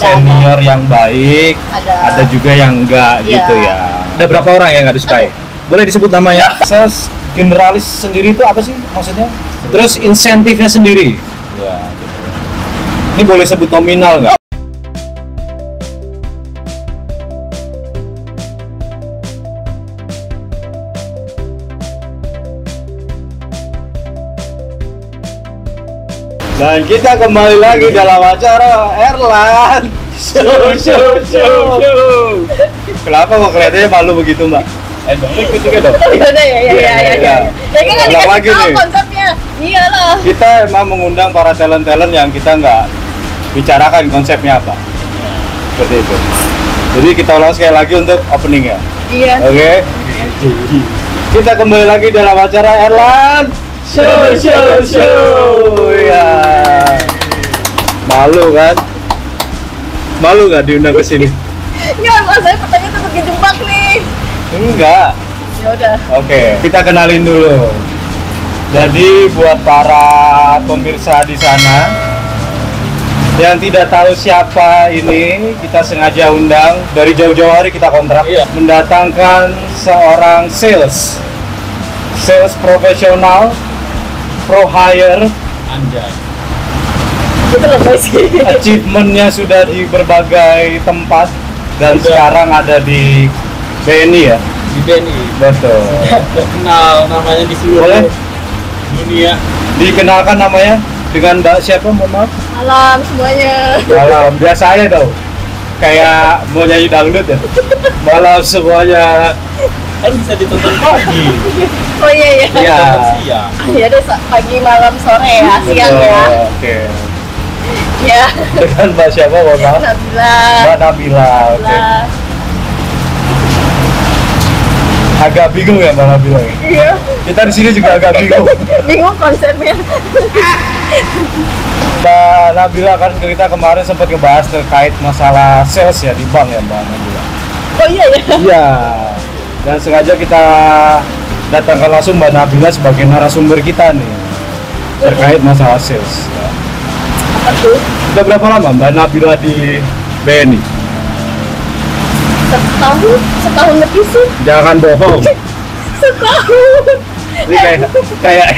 senior yang baik, ada juga yang enggak Iya. gitu ya. Ada berapa orang yang nggak disukai? Boleh disebut namanya? Sales generalis sendiri itu apa sih maksudnya? Terus insentifnya sendiri? Ya, gitu. Ini boleh sebut nominal nggak? Dan kita kembali lagi dalam acara Erlan Show. Kenapa kok kelihatannya malu begitu, Mbak? Ikut juga dong. Ya kan Ulang dikasih lagi tahu nih. konsepnya. Iyalah. Kita emang mengundang para talent-talent yang kita nggak bicarakan konsepnya apa. Seperti itu. Jadi kita ulang sekali lagi untuk opening ya. Iya. Oke. Kita kembali lagi dalam acara Erlan Show. Ya. Malu kan? Malu nggak diundang ke sini? Enggak, Mas, saya pertanyaan tuh kejebak nih. Enggak. Ya udah. Oke, kita kenalin dulu. Jadi buat para pemirsa di sana yang tidak tahu siapa ini, kita sengaja undang dari jauh-jauh hari kita kontrak mendatangkan seorang sales profesional, pro hire, Anjay. Itu lebih sih. achievementnya sudah di berbagai tempat dan sekarang ada di BNI ya. Di BNI. Betul. Terkenal namanya di seluruh Boleh dunia. dikenalkan namanya dengan Mbak siapa? Mohon maaf. Malam semuanya. Malam biasa aja tau, kayak mau nyanyi dangdut ya. Malam semuanya. Kan bisa ditonton pagi. Oh iya. Iya. Siang. Ya deh, pagi, malam, sore ya, siang Betul, ya. oke. Ya. Dengan Mbak siapa? Mohon maaf. Nabila. Mbak Nabila. Oke. Nabila. Agak bingung ya Mbak Nabila ya? Iya. Kita di sini juga agak bingung. Bingung konsepnya. Mbak Nabila kan kita kemarin sempat ngebahas terkait masalah sales ya di bank ya Mbak Nabila. Oh iya ya. Iya. Dan sengaja kita datangkan langsung Mbak Nabila sebagai narasumber kita nih terkait masalah sales. Apa tuh? Udah berapa lama Mbak Nabila di BNI? Setahun lebih sih. Jangan bohong. Setahun. Ini kayak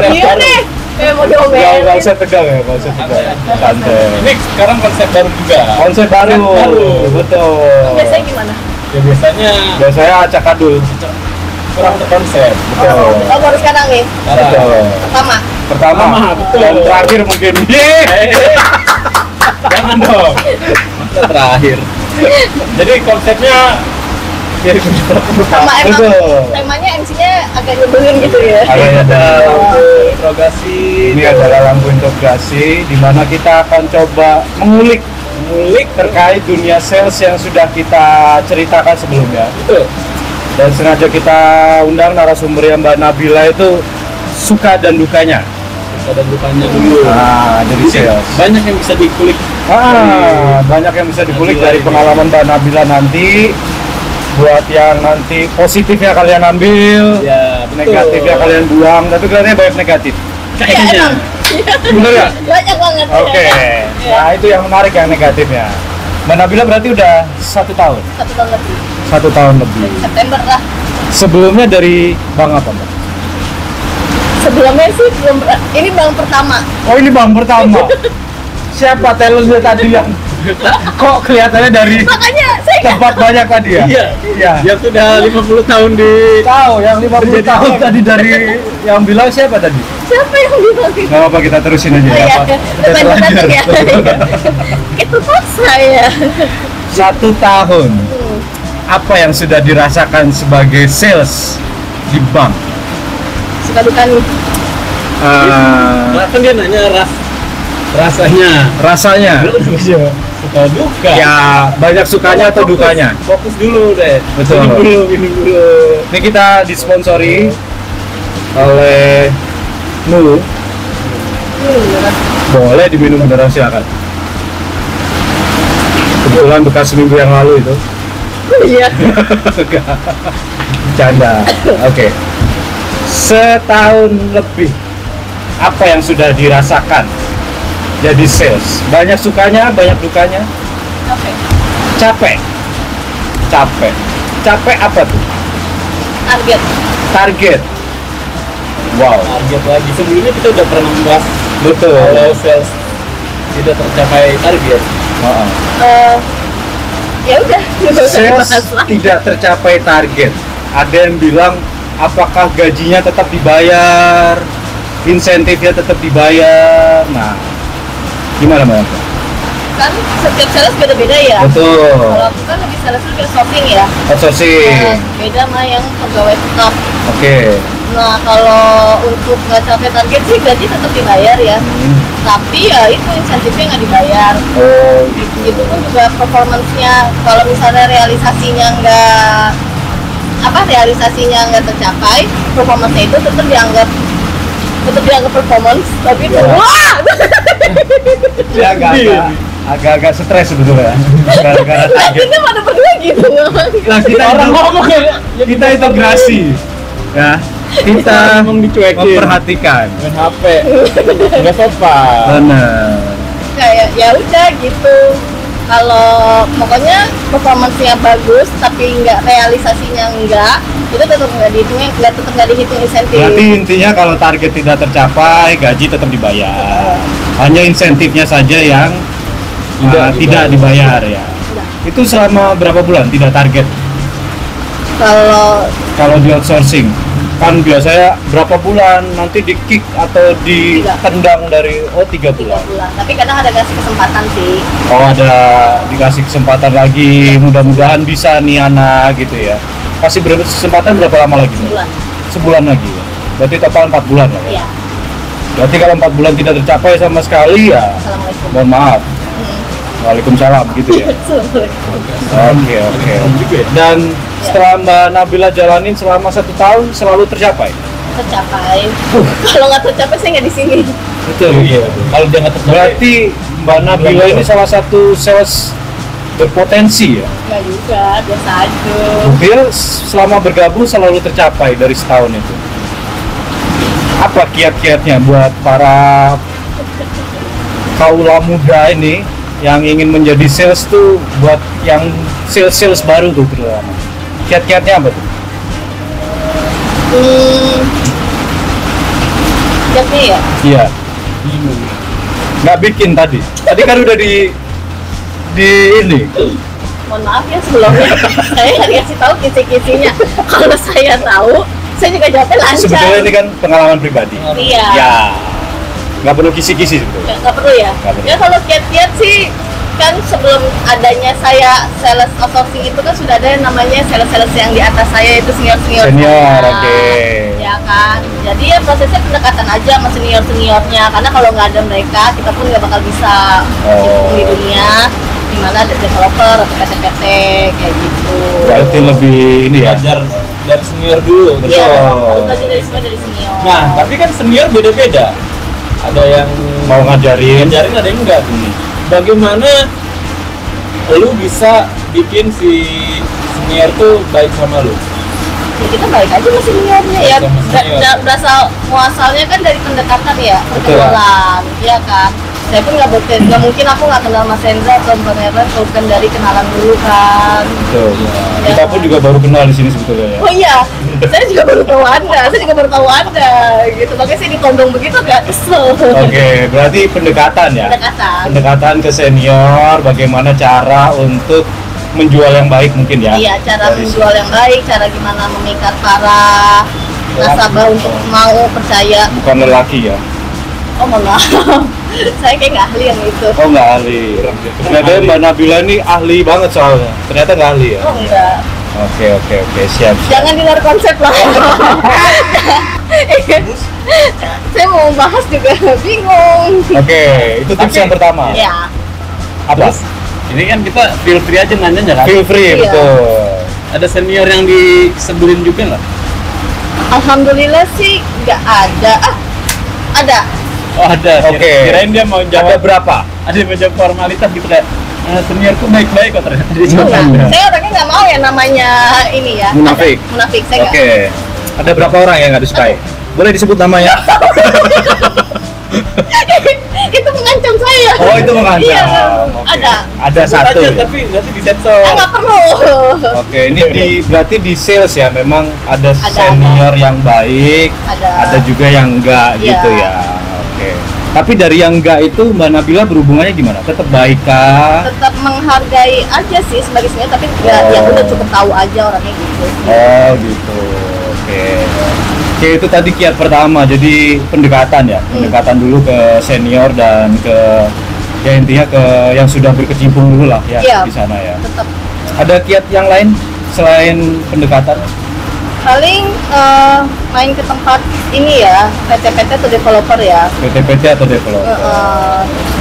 Iya nih. Kayak mau diomelin. nggak usah tegang ya, nggak usah tegang. Santai. Ini sekarang konsep baru juga. Konsep baru. Betul. Biasanya gimana? Ya biasanya Biasanya acak adul. kurang terkonsep. Betul. Oh, baru sekarang nih. Betul. Pertama. Pertama Betul. dan terakhir mungkin. Jangan dong. Masa terakhir. Jadi konsepnya Sama emang Betul. temanya MC-nya agak nyebelin gitu ya. Ada lampu interogasi. ini adalah lampu interogasi di mana kita akan coba mengulik terkait dunia sales yang sudah kita ceritakan sebelumnya. Betul. Dan sengaja kita undang narasumber yang Mbak Nabila itu suka dan dukanya. Ada dukanya dulu. Dari sales. Banyak yang bisa dikulik. Banyak yang bisa dikulik dari pengalaman Mbak Nabila nanti. Buat yang nanti positifnya kalian ambil, Ya, betul. negatifnya kalian buang. Tapi kalian banyak negatif. Kayaknya. Bener ya? Banyak banget. Oke. Ya. Nah itu yang menarik yang negatifnya. Mbak Nabila berarti udah 1 tahun. 1 tahun lebih. 1 tahun lebih. September lah. Sebelumnya dari bank apa Mbak? Sebelumnya sih belum ini bang pertama. Oh ini bank pertama. Siapa talentnya tadi yang kok kelihatannya dari Makanya saya tempat banyak tadi ya? Iya. Iya. Yang sudah 50 tahun di Tahu yang 50 Jadi tahun bank. tadi dari yang bilang siapa tadi? siapa yang bilang gitu? Gak apa-apa kita terusin aja Oh ya. iya, Pak. Udah bantu terlanjur. ya. Itu paksa ya. 1 tahun. Apa yang sudah dirasakan sebagai sales di bank? Suka duka nih. Kan dia nanya rasanya. Rasanya Suka duka. ya banyak sukanya atau dukanya. Fokus dulu deh. Betul. Minum dulu. Ini kita disponsori oleh Nulu. Boleh diminum beneran silakan. Kebetulan bekas seminggu yang lalu itu. Iya. Canda. Oke. Setahun lebih. Apa yang sudah dirasakan jadi sales? Banyak sukanya, banyak dukanya? Oke. Capek. Capek apa tuh? Target. Target. Wow. Target lagi. Sebelumnya kita udah pernah membahas Betul. kalau sales tidak tercapai target. Heeh. Ya udah, nggak usah Sales dibahas lah. tidak tercapai target. Ada yang bilang apakah gajinya tetap dibayar, insentifnya tetap dibayar. Nah, gimana Mbak? Kan setiap sales beda-beda ya. Betul. Kalau aku kan lebih sales lebih shopping ya. Outsourcing. Beda sama yang pegawai tetap. Oke. Nah kalau untuk nggak capai target sih gaji tetap dibayar ya. Tapi ya itu insentifnya nggak dibayar. Oh, Itu pun juga performance-nya kalau misalnya realisasinya nggak tercapai, performance itu tetap dianggap performance, tapi itu Ya. wah Dia agak stres sebetulnya. Gara-gara target. kita pada berdua gitu. Lah kita Orang ngomong kita integrasi. Ya. Kita Emang dicuekin. memperhatikan. Main HP. Enggak sopan. Benar. Kayak ya udah gitu. Kalau pokoknya performance-nya bagus tapi realisasinya enggak, itu tetap nggak dihitung insentif. Berarti intinya kalau target tidak tercapai, gaji tetap dibayar. Hanya insentifnya saja yang tidak dibayar ya. Nah, Itu selama berapa bulan tidak target? kalau Di outsourcing kan biasanya berapa bulan nanti di kick atau ditendang dari 3 3 bulan. bulan, tapi kadang ada kasih kesempatan sih. Oh, ada dikasih kesempatan lagi, mudah-mudahan bisa nih anak gitu ya. Kasih kesempatan berapa lama lagi? Sebulan. Sebulan lagi ya. Berarti total 4 bulan lah ya. Iya. Berarti kalau 4 bulan tidak tercapai sama sekali ya Assalamualaikum. mohon maaf. Waalaikumsalam gitu ya. Assalamualaikum. Oke. Juga ya? Dan setelah Mbak Nabila jalanin selama 1 tahun selalu tercapai. Tercapai. Kalau nggak tercapai saya nggak di sini. Betul. Iya. Kalau dia nggak tercapai. Berarti Mbak Nabila ini salah satu sales berpotensi ya. Nggak juga, biasa aja. Dia selama bergabung selalu tercapai dari setahun itu. Apa kiat-kiatnya buat para kaula muda ini yang ingin menjadi sales tuh, buat yang sales baru tuh terutama? Kiat-kiatnya apa tuh? Jadi ya, Iya. Nggak bikin tadi. Tadi kan udah di ini. mohon maaf ya sebelumnya saya nggak dikasih tahu kisi-kisinya. Kalau saya tahu, saya juga jawabnya lancar. Sebetulnya ini kan pengalaman pribadi. Iya. Ya. Nggak perlu kisi-kisi sebetulnya. Nggak perlu ya. Nggak perlu. Ya kalau kiat-kiat sih kan sebelum adanya saya sales outsourcing itu kan sudah ada yang namanya sales yang di atas saya itu senior Senior, oke. ya kan, jadi ya prosesnya pendekatan aja sama seniornya, karena kalau nggak ada mereka kita pun nggak bakal bisa Oh. di dunia dimana ada developer atau PT-PT kayak gitu. Berarti lebih ini ya. Belajar dari senior dulu. Betul. Iya, harus belajar dari senior. Nah, tapi kan senior beda-beda. Ada yang Mau ngajarin. ngajarin, ada yang enggak. Bagaimana lu bisa bikin si senior tuh baik sama lu? Ya kita balik aja sama seniornya ya. Sama senior. Berasal muasalnya kan dari pendekatan ya, Betul. perkenalan, ya kan. Saya pun nggak mungkin aku nggak kenal Mas Hendra atau Mbak Merlan kalau bukan dari kenalan dulu kan. Betul. Ya. Kita pun juga baru kenal di sini sebetulnya ya. Oh iya, saya juga baru tahu Anda, gitu. Makanya saya ditondong begitu agak kesel. Oke, berarti pendekatan ya. Pendekatan. Pendekatan ke senior, bagaimana cara untuk menjual yang baik mungkin ya. Iya, cara Dari menjual yang baik, cara gimana memikat para nasabah untuk mau percaya. Bukan lelaki ya. Oh mohon maaf, saya kayak nggak ahli yang itu. Oh, nggak ahli. Ternyata Mbak Nabila ini ahli banget soalnya. Ternyata nggak ahli ya. Oh enggak. Oke, siap. Jangan di luar konsep lah. Saya mau bahas juga bingung. Oke, itu tips yang pertama. Ya, Apa? Terus, ini kan kita feel free aja nanya kan? Feel free, Iya. betul. Ada senior yang disebelin juga nggak? alhamdulillah sih nggak ada. Ada. Oh ada. Oke. Kirain dia mau Ada jawab. berapa? Ada yang mau jawab formalitas gitu kayak seniorku baik-baik kok ternyata dia jawab. Enggak. Saya orangnya nggak mau ya namanya ini ya. Munafik. Ada. Munafik saya nggak. Oke. Ada berapa orang yang nggak disukai? Boleh disebut namanya? Itu mengancam saya. Oh, itu mengancam. Iya, Oke. ada. Ada Sebut satu. aja, Ya? tapi nanti disensor. Nggak perlu. Oke, ini berarti di sales ya, memang ada Ada. senior yang baik, Ada. juga yang enggak Iya. gitu ya. Oke. Tapi dari yang enggak itu Mbak Nabila berhubungannya gimana? Tetap baik kah? Tetap menghargai aja sih sebagai senior, tapi ya, Oh. ya udah cukup tahu aja orangnya gitu. Oh gitu. Oke. Oke, itu tadi kiat pertama. Jadi pendekatan ya, pendekatan dulu ke senior dan ke ya intinya ke yang sudah berkecimpung dulu lah ya Iya. di sana ya. Tetap Ada kiat yang lain selain pendekatan? paling main ke tempat ini ya, PT-PT atau developer ya. PT-PT atau developer?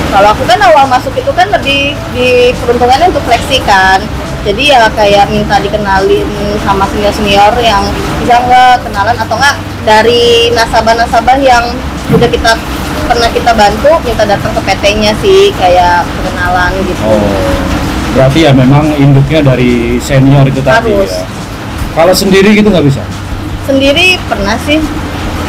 Kalau aku kan awal masuk itu kan lebih di peruntungannya untuk fleksi kan. Jadi ya kayak minta dikenalin sama senior-senior yang bisa nggak kenalan atau nggak dari nasabah-nasabah yang udah pernah kita bantu, minta datang ke PT-nya sih kayak perkenalan gitu. Oh, berarti ya memang induknya dari senior itu tadi Harus. ya. Kalau sendiri gitu nggak bisa? Sendiri pernah sih.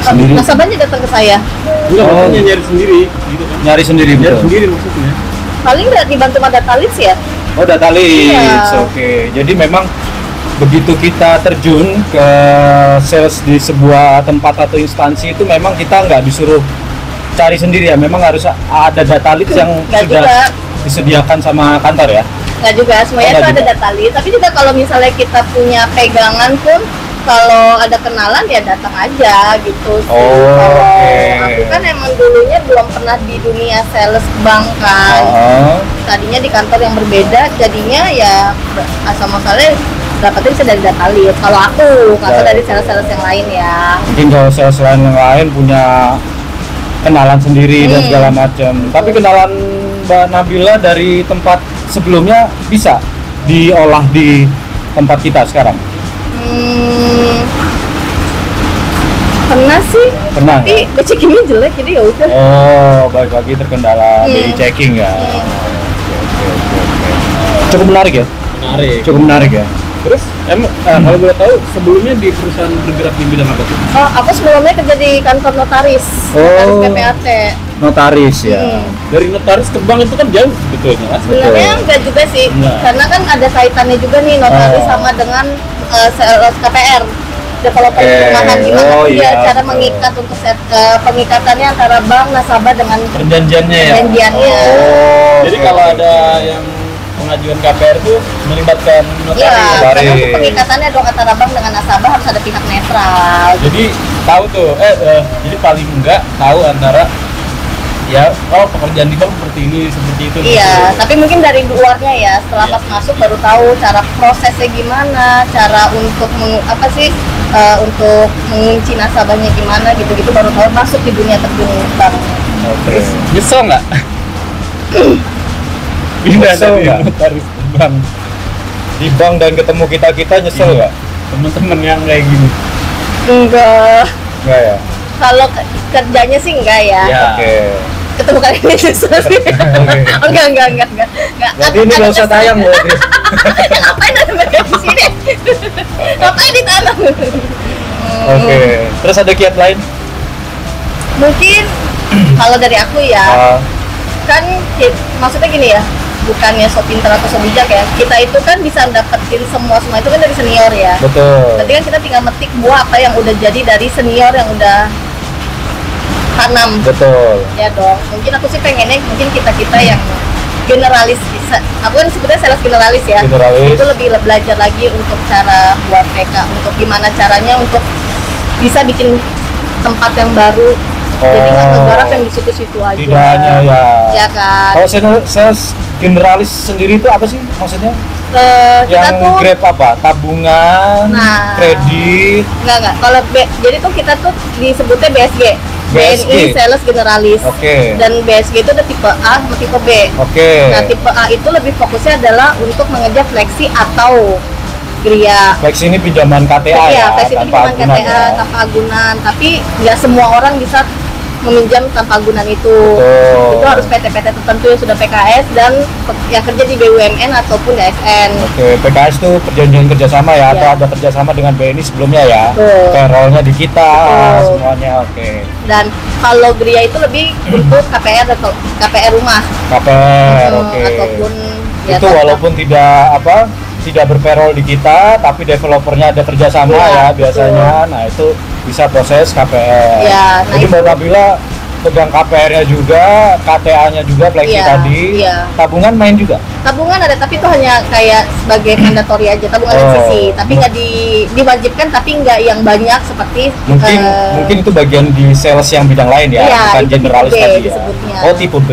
Sendiri? Nasabahnya datang ke saya. Udah Oh. maksudnya nyari sendiri gitu kan. Nyari sendiri Nyari betul? sendiri maksudnya. Paling nggak dibantu sama data leads ya. Oh, data leads. Iya. Oke. Jadi memang begitu kita terjun ke sales di sebuah tempat atau instansi itu memang kita nggak disuruh cari sendiri ya. Memang harus ada data leads yang Nggak sudah juga. disediakan sama kantor ya. Nggak juga, semuanya Oh, itu nggak ada juga. data lead. Tapi juga kalau misalnya kita punya pegangan pun, kalau ada kenalan ya datang aja gitu sih. Oh, Kalau oke. aku kan emang dulunya belum pernah di dunia sales bank kan. Oh. Tadinya di kantor yang berbeda, jadinya ya asal muasalnya dapetnya bisa dari data lead. Kalau aku, atau dari sales-sales yang lain ya. Mungkin kalau sales lain yang lain punya kenalan sendiri dan segala macam. Tapi kenalan Mbak Nabila dari tempat sebelumnya bisa diolah di tempat kita sekarang. Pernah sih, Pernah. tapi becekingnya jelek jadi ya udah. Oh, balik lagi terkendala BI checking ya. Hmm. Oke. Cukup menarik ya. Menarik. Cukup menarik ya. Terus emang kalau boleh tahu sebelumnya di perusahaan bergerak di bidang apa tuh? Oh, aku sebelumnya kerja di kantor notaris, notaris Oh. PPAT. Notaris ya. Dari notaris ke bank itu kan jauh sebetulnya kan? Sebenarnya enggak juga sih, Enggak. karena kan ada kaitannya juga nih notaris Oh. sama dengan sales KPR, developer Oke. perumahan, gimana Oh, dia iya, cara betul. mengikat untuk pengikatannya antara bank nasabah dengan Perjanjiannya ya. perjanjiannya. Oh. Jadi kalau ada yang pengajuan KPR itu melibatkan Iya, notaris. Notaris. karena untuk penikatannya dong antara bank dengan nasabah harus ada pihak netral. Jadi tahu tuh, jadi paling enggak tahu antara ya pekerjaan di bank seperti ini seperti itu. Iya, gitu. tapi mungkin dari luarnya ya, setelah pas masuk baru tahu cara prosesnya gimana, cara untuk untuk mengunci nasabahnya gimana gitu-gitu baru tahu masuk di dunia terjun bank. Oke. Nyesel nggak? Pindah Nyesel dari nggak? notaris ke bank. Di bank dan ketemu kita nyesel Iya. nggak? Teman-teman yang kayak gini. Enggak. Enggak ya. Kalau kerjanya sih enggak ya. Ya. Oke. Ketemu kali ini nyesel sih. Oke. Oh, enggak. Berarti ini nggak usah tayang berarti. Ya, ngapain ada di sini? Ngapain ditanam? Oke. Terus ada kiat lain? Mungkin kalau dari aku ya, Ah, kan maksudnya gini ya, bukannya so pintar atau so bijak ya, kita itu kan bisa dapetin semua itu kan dari senior ya. betul. Berarti kan kita tinggal metik buah apa yang udah jadi dari senior yang udah tanam. Betul. Ya dong, mungkin aku sih pengennya mungkin kita yang generalis bisa. Aku kan sebetulnya sales generalis ya. Generalis. Itu lebih belajar lagi untuk cara buat PK, untuk gimana caranya untuk bisa bikin tempat yang baru. Jadi nggak ngegarap yang di situ-situ aja. Tidak hanya ya. Ya kan. Kalau sales generalis sendiri itu apa sih maksudnya? Kita Yang tuh grab apa? Tabungan, Nah. kredit. enggak. Kalau jadi tuh kita tuh disebutnya BSG. BSG. BNI Sales Generalis. Oke. Dan BSG itu ada tipe A sama tipe B. Oke. Nah, tipe A itu lebih fokusnya adalah untuk mengejar fleksi atau geria. Flex ini pinjaman KTA ya, Fleksi itu tanpa cuma agunan KTA ya. tanpa agunan, tapi nggak semua orang bisa meminjam tanpa agunan itu. Betul. Itu harus PT-PT tertentu yang sudah PKS dan yang kerja di BUMN ataupun di ASN. Oke, PKS itu perjanjian kerjasama ya, atau ada kerjasama dengan BNI sebelumnya ya. Betul. Payroll-nya di kita Betul. semuanya, oke. Dan kalau GRIA itu lebih untuk KPR atau KPR rumah. KPR, oke. Ataupun ya, Itu walaupun tidak berpayroll di kita, tapi developernya ada kerjasama Iya, ya biasanya. Nah itu bisa proses KPR. Iya, nah Jadi itu. Mbak Nabila pegang KPR-nya juga, KTA-nya juga, flexi Iya, tadi. iya. Tabungan main juga. Tabungan ada, tapi itu hanya kayak sebagai mandatory aja, tabungan Oh. sisi, tapi nggak diwajibkan, tapi nggak yang banyak seperti Mungkin itu bagian di sales yang bidang lain ya, Iya, bukan itu generalis tipe B tadi ya. disebutnya. Oh tipe B.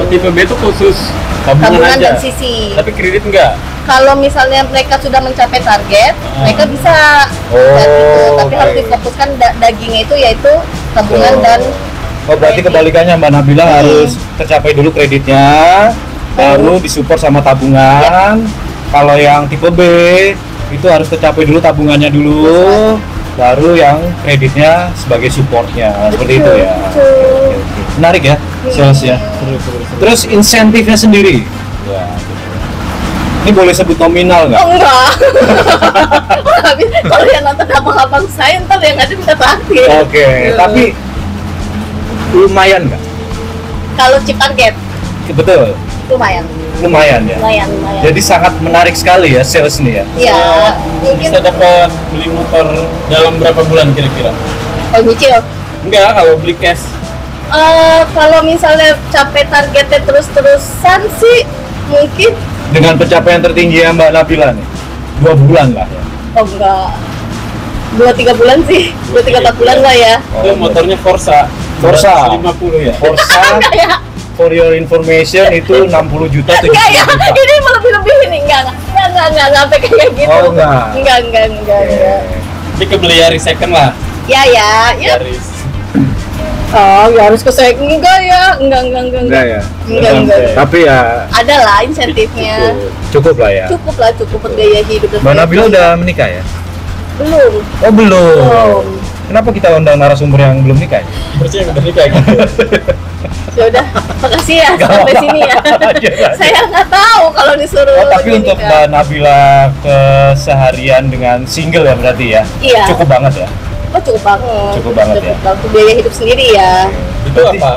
Oh, tipe B itu khusus tabungan tabungan aja. dan sisi. Tapi kredit enggak? Kalau misalnya mereka sudah mencapai target, mereka bisa Oh, dan gitu. Tapi oke. harus difokuskan dagingnya itu yaitu tabungan Oh. dan Oh berarti kebalikannya Mbak Nabila harus tercapai dulu kreditnya, baru disupport sama tabungan. Kalau yang tipe B itu harus tercapai dulu tabungannya dulu, baru yang kreditnya sebagai supportnya, seperti itu ya. Betul. Oke. Menarik ya salesnya. Terus insentifnya sendiri. Ya. Ini boleh sebut nominal nggak? Oh enggak. Kalau yang nonton abang-abang saya ntar yang ada minta traktir. Oke, tapi lumayan nggak? Kalau chip target Betul, lumayan, lumayan ya. lumayan. Jadi sangat menarik sekali ya sales ini ya. Ya, mungkin Bisa dapat beli motor dalam berapa bulan kira-kira? kalau nyicil. Enggak, kalau beli cash. Kalau misalnya capai targetnya terus-terusan sih mungkin Dengan pencapaian tertinggi ya Mbak Nabila nih, 2 bulan lah ya. oh enggak 2-3 bulan sih, 2-3-4 bulan lah ya. Itu motornya Forza. Forza. 50 ya. Forza, Enggak ya, for your information itu 60 juta, 70 enggak ya, juta. ini lebih ini enggak sampai kayak gitu. Oh, enggak. Enggak. Tapi kebeli Yaris second lah. Ya, Yaris. oh ya harus ke saya enggak ya, enggak. Enggak ya. Enggak. Tapi ya Ada lah insentifnya. cukup lah ya. Cukup buat gaya hidup. dan Mbak Nabila sebagainya. udah menikah ya? Belum. Oh belum. Belum. Kenapa kita undang narasumber yang belum nikah? Harusnya yang udah nikah gitu. Ya udah, makasih ya Nggak sampai apa-apa. sini ya. Aja. Saya nggak tahu kalau disuruh. Oh, tapi ini untuk kan. Mbak Nabila keseharian dengan single ya berarti ya? Iya. Cukup banget ya? Oh, cukup banget. Cukup banget ya. Untuk biaya hidup sendiri ya. Itu apa?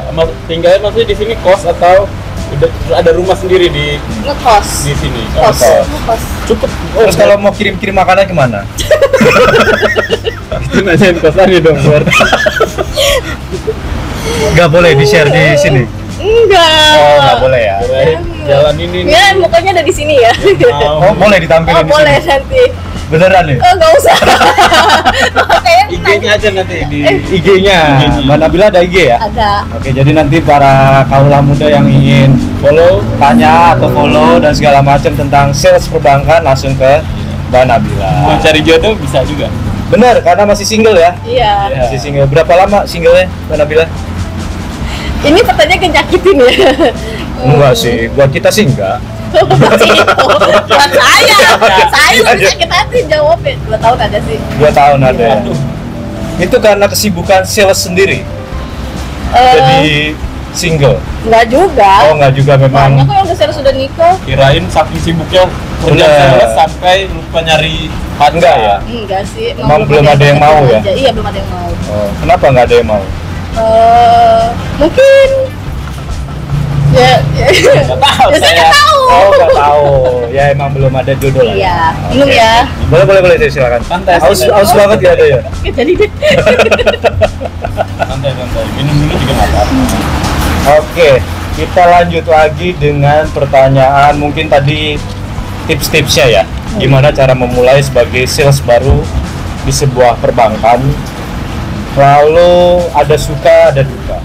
Tinggalnya maksudnya di sini kos atau udah ada rumah sendiri di Ngekos. sini? Kos. kos. Ngekos. Cukup. Terus kalau mau kirim-kirim makanan kemana? itu nanyain kosannya dong berarti. Nggak boleh di-share di sini? Enggak. Oh, nggak boleh ya? Kirain jalan ini nih. Ya, pokoknya ada di sini ya. Oh, boleh ditampilin Oh, di boleh sini? nanti. Beneran nih? Oh, nggak usah. Kayaknya IG-nya aja nanti di IG-nya, Mbak Nabila ada IG ya? ada. Oke, jadi nanti para kaula muda yang ingin follow. tanya atau follow dan segala macam tentang sales perbankan langsung ke Mbak Nabila. Mau cari jodoh bisa juga. Bener, karena masih single ya? Iya. Ya. Masih single. Berapa lama singlenya Mbak Nabila? Ini pertanyaan kenyakitin ya. Enggak sih, buat kita sih enggak. Buat itu. Buat saya. Saya lebih Lanjut. sakit hati jawabnya. 2 tahun ada sih. 2 tahun ada ya? Aduh. Itu karena kesibukan sales sendiri, jadi single? Enggak juga. Oh enggak juga Banyak memang. kok yang udah sudah nikah. Kirain saking sibuknya kerja Bener. sales sampai lupa nyari pacar. Enggak ya? Enggak sih. Emang belum ada yang mau ya? aja. Iya, belum ada yang mau. Oh, kenapa nggak ada yang mau? Mungkin ya, Nggak tahu ya saya nggak tahu. Oh nggak tahu. Ya emang belum ada jodoh lah. Iya, Oke. minum ya. Boleh saya silakan. Santai, Aus santai. aus banget ya ada ya. Jadi deh. Santai. Minum dulu juga nggak apa-apa. Oke, kita lanjut lagi dengan pertanyaan mungkin tadi tips-tipsnya ya. Gimana cara memulai sebagai sales baru di sebuah perbankan. Lalu ada suka, ada duka.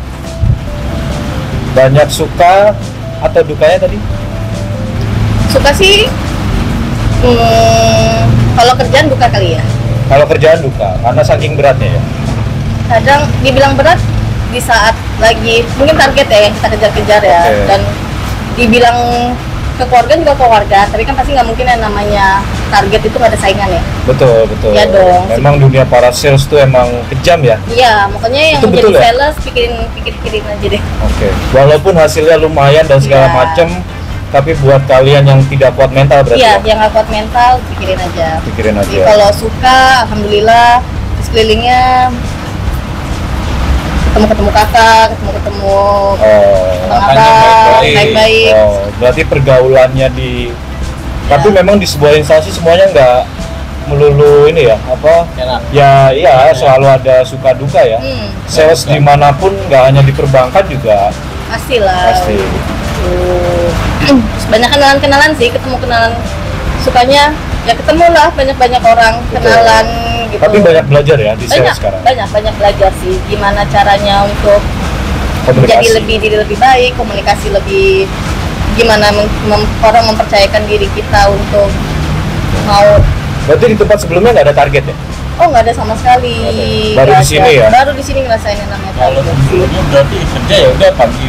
Banyak suka atau dukanya tadi? Suka sih. Kalau kerjaan buka kali ya. Kalau kerjaan duka, karena saking beratnya ya. Kadang dibilang berat di saat lagi mungkin target ya yang kita kejar-kejar ya. Oke. Dan dibilang ke keluarga juga ke keluarga, tapi kan pasti nggak mungkin yang namanya target itu nggak ada saingan ya. Betul, betul. Iya dong. Memang dunia para sales tuh emang kejam ya. Iya, makanya yang Itu menjadi betul ya? sales pikirin aja deh. Oke. Walaupun hasilnya lumayan dan segala Iya. macem, tapi buat kalian yang tidak kuat mental berarti Iya, ya? yang nggak kuat mental pikirin aja. Pikirin aja. Jadi kalau suka, alhamdulillah di sekelilingnya ketemu kakak, ketemu Makanya abang, baik-baik. Oh, berarti pergaulannya di tapi memang di sebuah instansi semuanya nggak melulu ini ya apa enak. ya iya selalu ada suka duka ya. Sales dimanapun nggak hanya di perbankan juga Pasti lah. pasti. Banyak kenalan sih, ketemu kenalan. Sukanya ya ketemu lah banyak orang, Betul. kenalan gitu. Tapi banyak belajar ya di sales sekarang. banyak belajar sih gimana caranya untuk menjadi diri lebih baik, komunikasi lebih gimana orang mempercayakan diri kita untuk mau. Berarti di tempat sebelumnya nggak ada target ya? Oh, nggak ada sama sekali. Baru di Nggak sini ada. ya? Baru di sini ngerasain yang namanya Kalau target. sebelumnya berarti kerja ya udah pagi.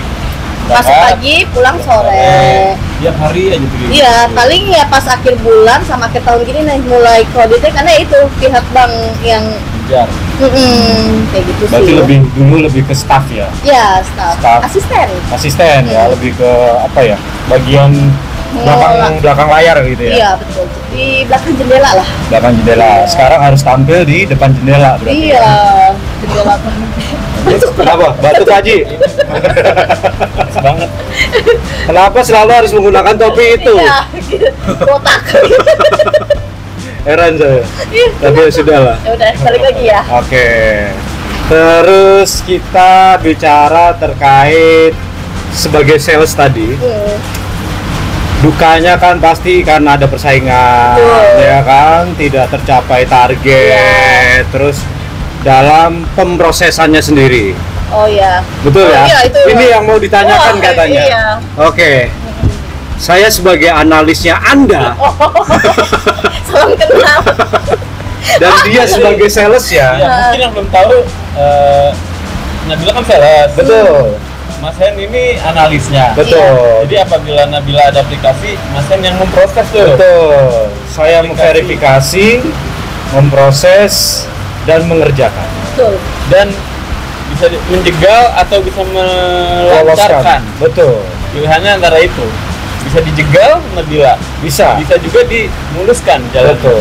Masuk pagi, pulang sore. Tiap hari aja begitu. Iya, paling ya pas akhir bulan sama akhir tahun gini nih mulai kreditnya karena itu pihak bank yang Kejar. kayak gitu Berarti sih. dulu lebih ke staff ya? Ya, staff. Staff. Asisten. Ya, lebih ke apa ya? Bagian Mengelola. belakang layar gitu ya? Iya, betul. Di belakang jendela lah. Belakang jendela. Iya. Sekarang harus tampil di depan jendela berarti. Iya, jendela. Kenapa? Batuk Haji. Banget. Kenapa selalu harus menggunakan topi itu? Iya, kotak. Heran saya. Iya. Tapi ya sudah lah. Ya udah, balik lagi ya. Oke. Terus kita bicara terkait sebagai sales tadi. Dukanya kan pasti karena ada persaingan, Betul. ya kan, tidak tercapai target, terus dalam pemrosesannya sendiri, Oh iya. betul Oh, ya? iya, itu Ini memang. yang mau ditanyakan Wah, katanya. iya. Oke, saya sebagai analisnya Anda Salam kenal. dan dia sebagai sales Ya, ya, mungkin yang belum tahu Nabila kan sales. betul, Mas Hen ini analisnya. betul, Jadi apabila Nabila ada aplikasi, Mas Hen yang memproses tuh. betul. Saya memverifikasi, memproses dan mengerjakan. Betul. Dan bisa menjegal atau bisa melancarkan. Betul, Pilihannya antara itu. Bisa dijegal Nabila, bisa, bisa juga dimuluskan jalan. betul.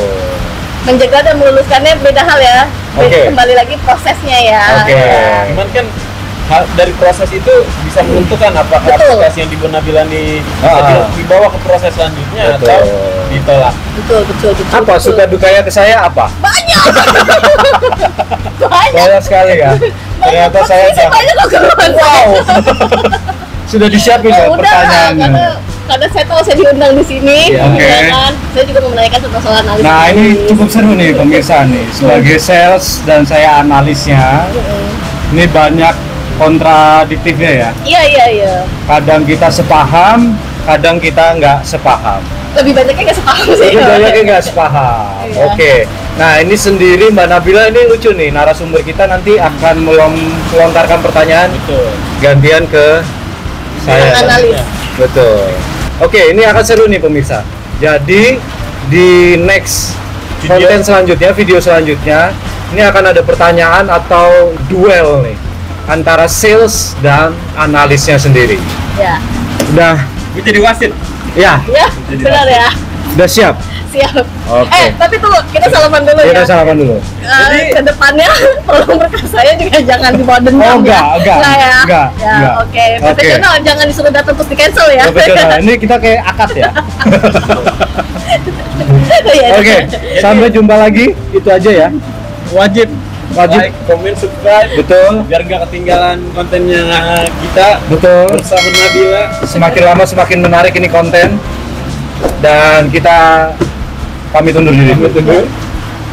Menjaga dan meluluskannya beda hal ya. Oke. Kembali lagi prosesnya ya. Oke. Ya. Cuman kan dari proses itu bisa menentukan apakah Betul. aplikasi yang dibuat Nabila ini bisa Ah. dibawa ke proses selanjutnya Betul. atau ditolak. Betul. Apa betul. suka dukanya ke saya apa? Banyak. Banyak. Banyak sekali ya. Ternyata saya Banyak kok keluhan. wow. Sudah disiapin ya Udah, pertanyaannya. karena saya tahu saya diundang di sini, Iya, oke. ya kan? Saya juga mau menanyakan tentang soal analisis. Nah, ini cukup seru nih pemirsa nih. Sebagai sales dan saya analisnya, ini banyak kontradiktifnya ya. Iya. Kadang kita sepaham, kadang kita nggak sepaham. Lebih banyaknya nggak sepaham sih. Lebih banyaknya nggak sepaham. Iya. Oke. Nah, ini sendiri Mbak Nabila ini lucu nih. Narasumber kita nanti akan melontarkan pertanyaan Betul. gantian ke saya. Yang analis. Betul. Oke, ini akan seru nih pemirsa. Jadi di next konten selanjutnya, video selanjutnya, ini akan ada pertanyaan atau duel nih antara sales dan analisnya sendiri. Ya. Udah, Gue jadi wasit. ya, Ya, benar ya. udah siap. Siap. Oke. Tapi tunggu, kita salaman dulu ya. Kita salaman dulu. Ke depannya tolong berkas saya juga jangan dibawa dendam Oh, enggak, ya. enggak, Nah, ya. enggak, Ya, enggak. oke. Oke. Profesional jangan disuruh datang terus di cancel ya. Profesional. Ini kita kayak akad ya. Iya. Oke, sampai jumpa lagi. Itu aja ya. Wajib Wajib. like, comment, subscribe Betul. biar nggak ketinggalan kontennya kita Betul. bersama Nabila. Semakin lama semakin menarik ini konten. Dan kita pamit undur diri.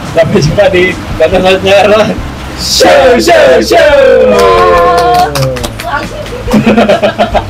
Sampai jumpa di konten selanjutnya. Show. Oh, langsung.